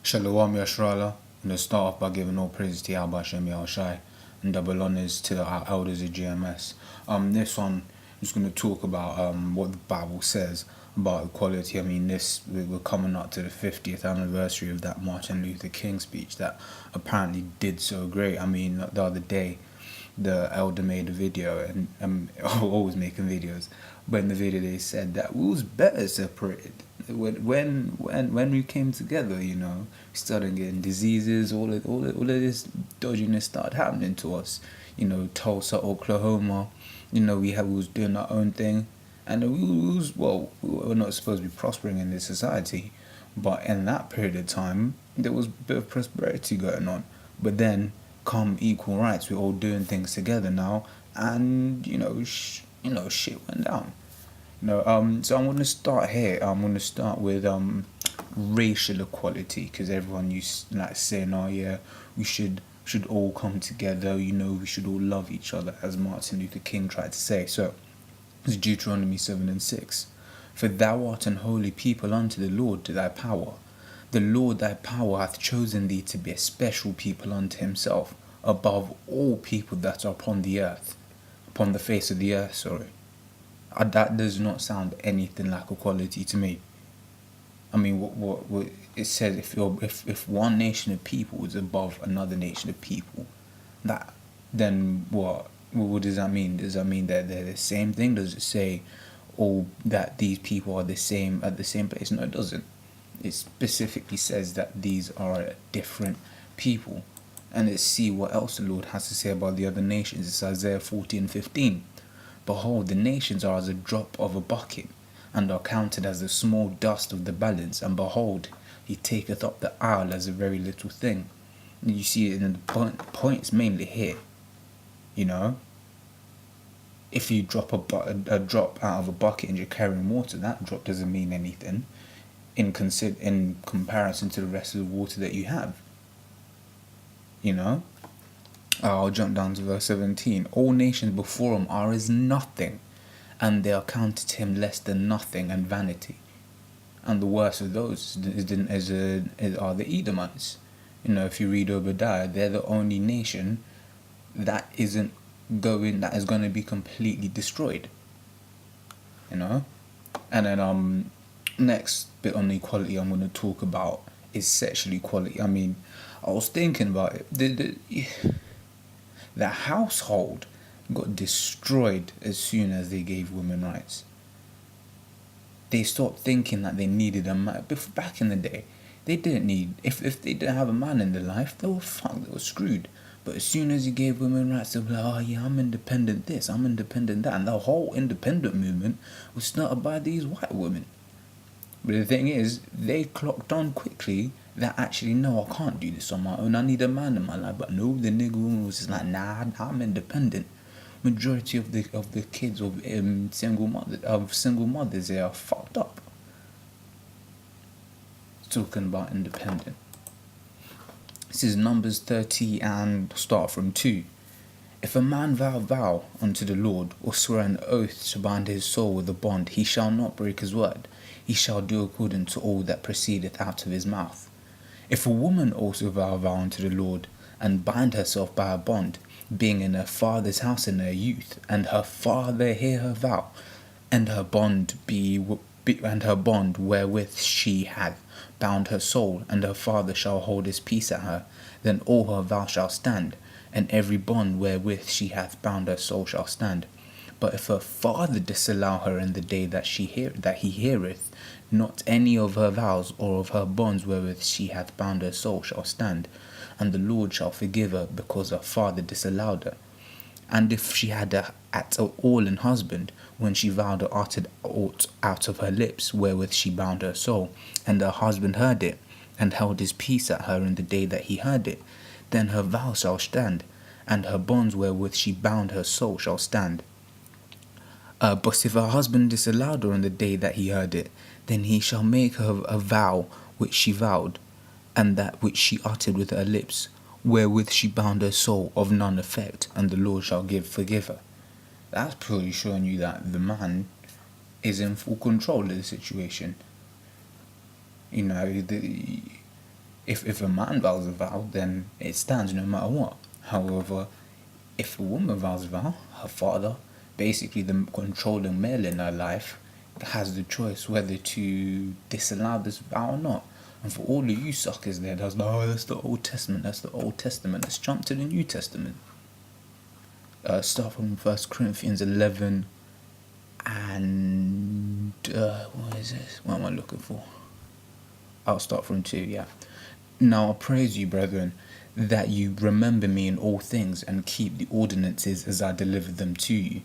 Shalom Yashrala. I'm going to start off by giving all praise to Yahweh Shem Yahushai and double honors to our elders of GMS. This one, I'm just going to talk about what the Bible says about equality. I mean, we're coming up to the 50th anniversary of that Martin Luther King speech that apparently did so great. I mean, the other day, the elder made a video, and I'm always making videos, but in the video they said that we was better separated when we came together. We started getting diseases, all of this dodginess started happening to us. Tulsa, Oklahoma, we was doing our own thing, and we were not supposed to be prospering in this society, but in that period of time there was a bit of prosperity going on. But then come equal rights, we're all doing things together now, and shit went down. So I'm gonna start here. I'm gonna start with racial equality, because everyone used like saying, "Oh yeah, we should all come together. We should all love each other," as Martin Luther King tried to say. So it's Deuteronomy 7:6. For thou art an holy people unto the Lord thy power. The Lord thy power hath chosen thee to be a special people unto himself, above all people that are upon the earth, upon the face of the earth, sorry. That does not sound anything like equality to me. I mean, what it says, if one nation of people is above another nation of people, then what does that mean? Does that mean that they're the same thing? Does it say that these people are the same at the same place? No, it doesn't. It specifically says that these are different people. And let's see what else the Lord has to say about the other nations. It's Isaiah 14:15. Behold, the nations are as a drop of a bucket, and are counted as the small dust of the balance. And behold, he taketh up the isle as a very little thing. And you see it in the points mainly here. If you drop a drop out of a bucket and you're carrying water, that drop doesn't mean anything in comparison to the rest of the water that you have. I'll jump down to verse 17. All nations before him are as nothing, and they are counted to him less than nothing and vanity. And the worst of those are the Edomites. If you read Obadiah, they're the only nation that is going to be completely destroyed. And then next bit on equality I'm going to talk about is sexual equality. I mean, I was thinking about it. The household got destroyed as soon as they gave women rights. They stopped thinking that they needed a man. Back in the day, they didn't need, if they didn't have a man in their life, they were fucked, they were screwed. But as soon as you gave women rights, they were like, oh yeah, I'm independent this, I'm independent that. And the whole independent movement was started by these white women. But the thing is, they clocked on quickly that actually, no, I can't do this on my own. I need a man in my life. But no, the nigga woman was just like, nah, I'm independent. Majority of the kids of single mothers, they are fucked up. Talking about independent. This is Numbers 30 and start from 2. If a man vow unto the Lord, or swear an oath to bind his soul with a bond, he shall not break his word. He shall do according to all that proceedeth out of his mouth. If a woman also vow unto the Lord, and bind herself by a bond, being in her father's house in her youth, and her father hear her vow, and her bond wherewith she hath bound her soul, and her father shall hold his peace at her, then all her vow shall stand, and every bond wherewith she hath bound her soul shall stand. But if her father disallow her in the day that he heareth, not any of her vows or of her bonds wherewith she hath bound her soul shall stand, and the Lord shall forgive her, because her father disallowed her. And if she had at all an husband, when she vowed or uttered aught out of her lips, wherewith she bound her soul, and her husband heard it, and held his peace at her in the day that he heard it, then her vow shall stand, and her bonds wherewith she bound her soul shall stand. But if her husband disallowed her on the day that he heard it, then he shall make her a vow which she vowed, and that which she uttered with her lips, wherewith she bound her soul, of none effect, and the Lord shall forgive her. That's purely showing you that the man is in full control of the situation. If a man vows a vow, then it stands no matter what. However, if a woman vows a vow, her father, basically the controlling male in her life, has the choice whether to disallow this vow or not. And for all of you suckers there, that's no, that's the Old Testament. That's the Old Testament. Let's jump to the New Testament. Start from 1 Corinthians 11 and what is this? What am I looking for? I'll start from 2. Yeah. Now I praise you, brethren, that you remember me in all things and keep the ordinances as I delivered them to you.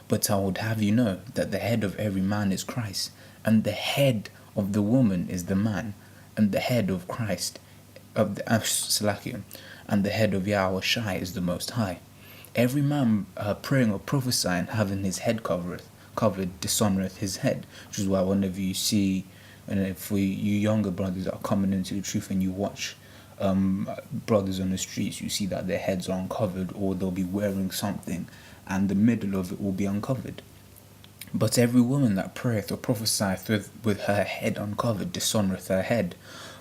But I would have you know that the head of every man is Christ, and the head of the woman is the man, and the head of Christ, of the Salakium, and the head of Yahushua is the Most High. Every man praying or prophesying, having his head covered, dishonoureth his head, which is why whenever you see, and for you younger brothers that are coming into the truth and you watch brothers on the streets, you see that their heads are uncovered, or they'll be wearing something and the middle of it will be uncovered. But every woman that prayeth or prophesieth with her head uncovered dishonoureth her head,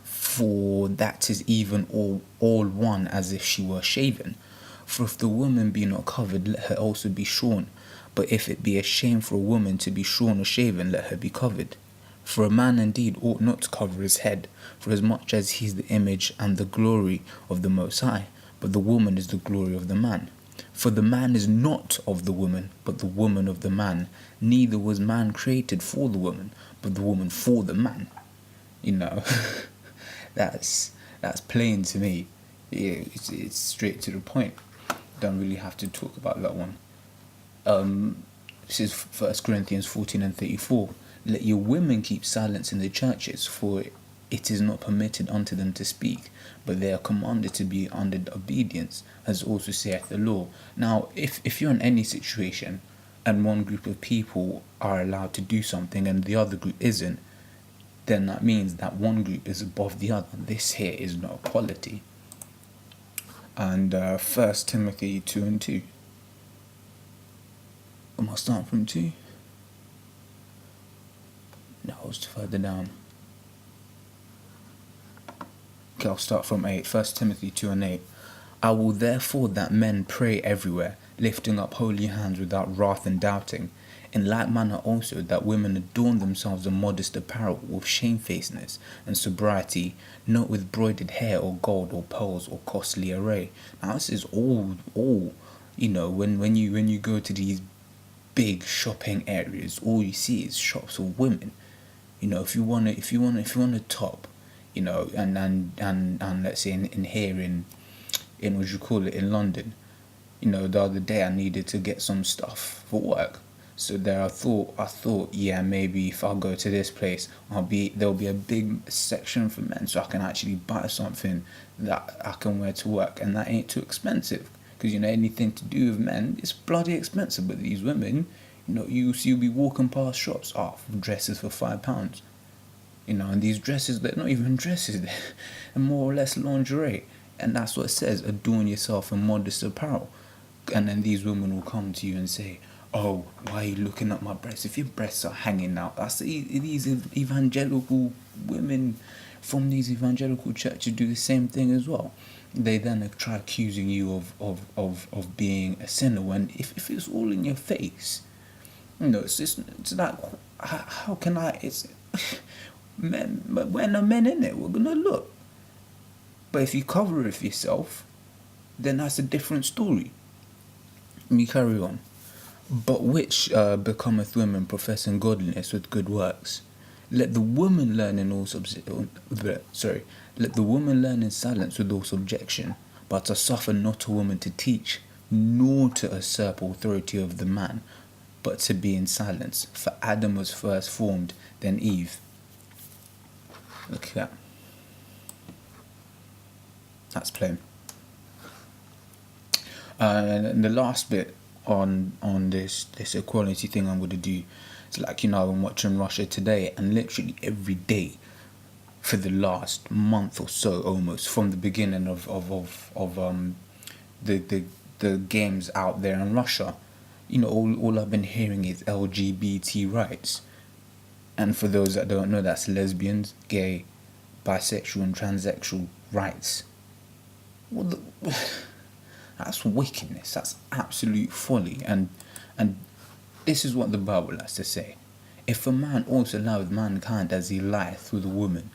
for that is even all one as if she were shaven. For if the woman be not covered, let her also be shorn. But if it be a shame for a woman to be shorn or shaven, let her be covered. For a man indeed ought not to cover his head, for as much as he is the image and the glory of the Most High, but the woman is the glory of the man. For the man is not of the woman, but the woman of the man. Neither was man created for the woman, but the woman for the man. You know, that's plain to me. Yeah, it's straight to the point. Don't really have to talk about that one. This is 1 Corinthians 14 and 34. Let your women keep silence in the churches, for it is not permitted unto them to speak, but they are commanded to be under obedience, as also saith the law. Now, if you're in any situation and one group of people are allowed to do something and the other group isn't, then that means that one group is above the other. This here is not equality. And 1 Timothy 2 and 2. Am I starting from 2? No, I was further down. Okay, I'll start from 8. 1 Timothy 2 and 8. I will therefore that men pray everywhere, lifting up holy hands without wrath and doubting. In like manner also that women adorn themselves in modest apparel, with shamefacedness and sobriety, not with broidered hair or gold or pearls or costly array. Now this is all you know, when you go to these big shopping areas, all you see is shops of women. You know, if you want a top, you know, and let's say in here in what you call it, in London, you know, the other day I needed to get some stuff for work. So there I thought, yeah, maybe if I go to this place, there'll be a big section for men, so I can actually buy something that I can wear to work, and that ain't too expensive. Because, you know, anything to do with men, it's bloody expensive. But these women, you know, you'll be walking past shops, dresses for £5. You know, and these dresses, they're not even dresses, they're more or less lingerie. And that's what it says, adorn yourself in modest apparel. And then these women will come to you and say, oh, why are you looking at my breasts? If your breasts are hanging out, that's these evangelical women from these evangelical churches do the same thing as well. They then try accusing you of being a sinner, when if it's all in your face, you know, it's like, how can I, it's men, but when are men in it, we're gonna look. But if you cover it for yourself, then that's a different story. Let me carry on. But which becometh women professing godliness with good works? Let the woman learn in let the woman learn in silence with all subjection, but to suffer not a woman to teach, nor to usurp authority of the man, but to be in silence. For Adam was first formed, then Eve. Look at that. That's plain. And the last bit on this equality thing I'm going to do, it's like, you know, I'm watching Russia Today, and literally every day for the last month or so, almost from the beginning of the games out there in Russia, you know, all I've been hearing is LGBT rights. And for those that don't know, that's lesbians, gay, bisexual and transsexual rights. Well, that's wickedness. That's absolute folly. And this is what the Bible has to say. If a man also loveth mankind as he lieth with a woman,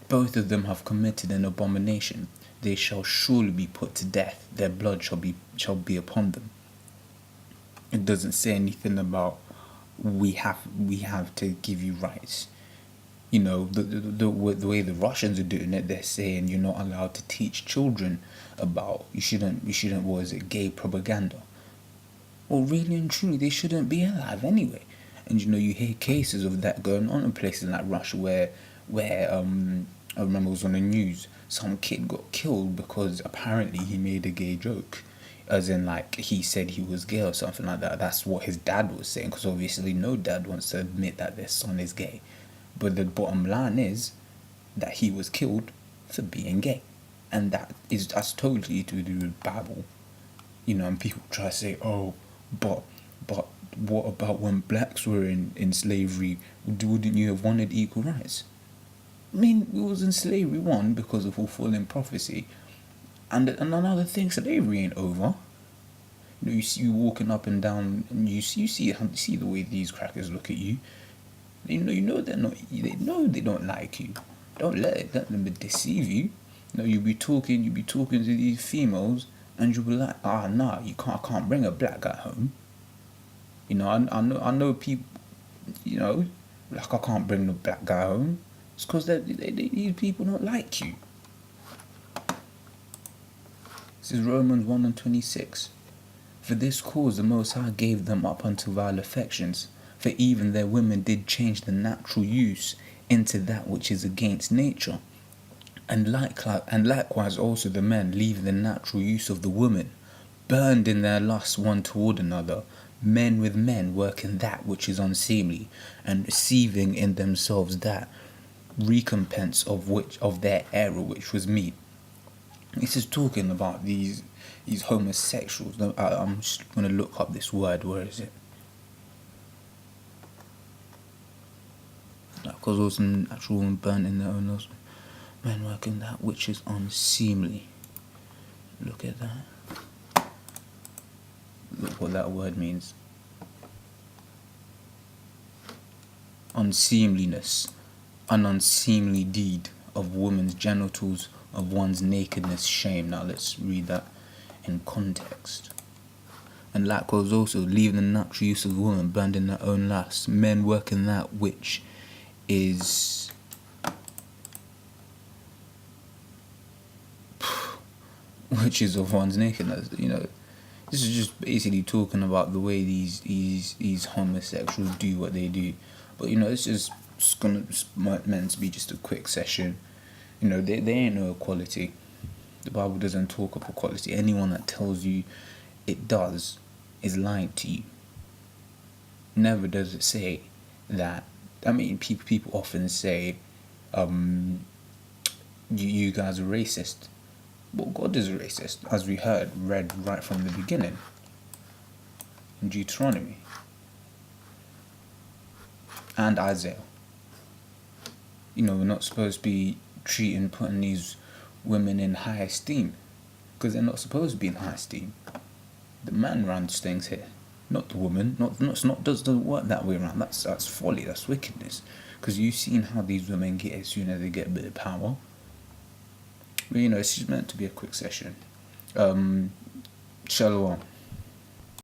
both of them have committed an abomination. They shall surely be put to death. Their blood shall be upon them. It doesn't say anything about we have to give you rights. You know, the way the Russians are doing it, they're saying you're not allowed to teach children about you shouldn't what is it, gay propaganda. Well, really and truly, they shouldn't be alive anyway. And you know, you hear cases of that going on in places like Russia where I remember it was on the news, some kid got killed because apparently he made a gay joke, as in like he said he was gay or something like that. That's what his dad was saying, because obviously no dad wants to admit that their son is gay. But the bottom line is that he was killed for being gay, and that's totally to do with Bible. You know, and people try to say, oh, but what about when blacks were in slavery? Wouldn't you have wanted equal rights? I mean, we was in slavery, one, because of fulfilling prophecy, and another thing, slavery ain't over. You know, you see you walking up and down, and you see the way these crackers look at you. You know they're not. They know they don't like you. Don't let them deceive you. You know, you be talking to these females, and you'll be like, nah, I can't bring a black guy home. You know, I know people. You know, like I can't bring the black guy home. It's because these people don't like you. This is Romans 1:26. For this cause the Most High gave them up unto vile affections, for even their women did change the natural use into that which is against nature. And likewise also the men, leaving the natural use of the woman, burned in their lust one toward another, men with men working that which is unseemly, and receiving in themselves that recompense of their error which was meet. This is talking about these homosexuals. I'm just going to look up this word. Where is it? Because also natural women burnt in their own lust, men working that which is unseemly. Look at that. Look what that word means. Unseemliness. An unseemly deed of woman's genitals, of one's nakedness, shame. Now let's read that in context. And likewise also, leaving the natural use of the woman, burned in their own lusts, men working that which is of one's nakedness. You know, this is just basically talking about the way these homosexuals do what they do. But you know, it's meant to be just a quick session. You know, there ain't no equality. The Bible doesn't talk of equality. Anyone that tells you it does is lying to you. Never does it say that. I mean, people often say, you guys are racist. Well, God is racist, as we read right from the beginning in Deuteronomy and Isaiah. You know, we're not supposed to be putting these women in high esteem, because they're not supposed to be in high esteem. The man runs things here, not the woman. Doesn't work that way around. That's folly. That's wickedness. Because you've seen how these women get as soon as they get a bit of power. But you know, it's just meant to be a quick session. Shalom.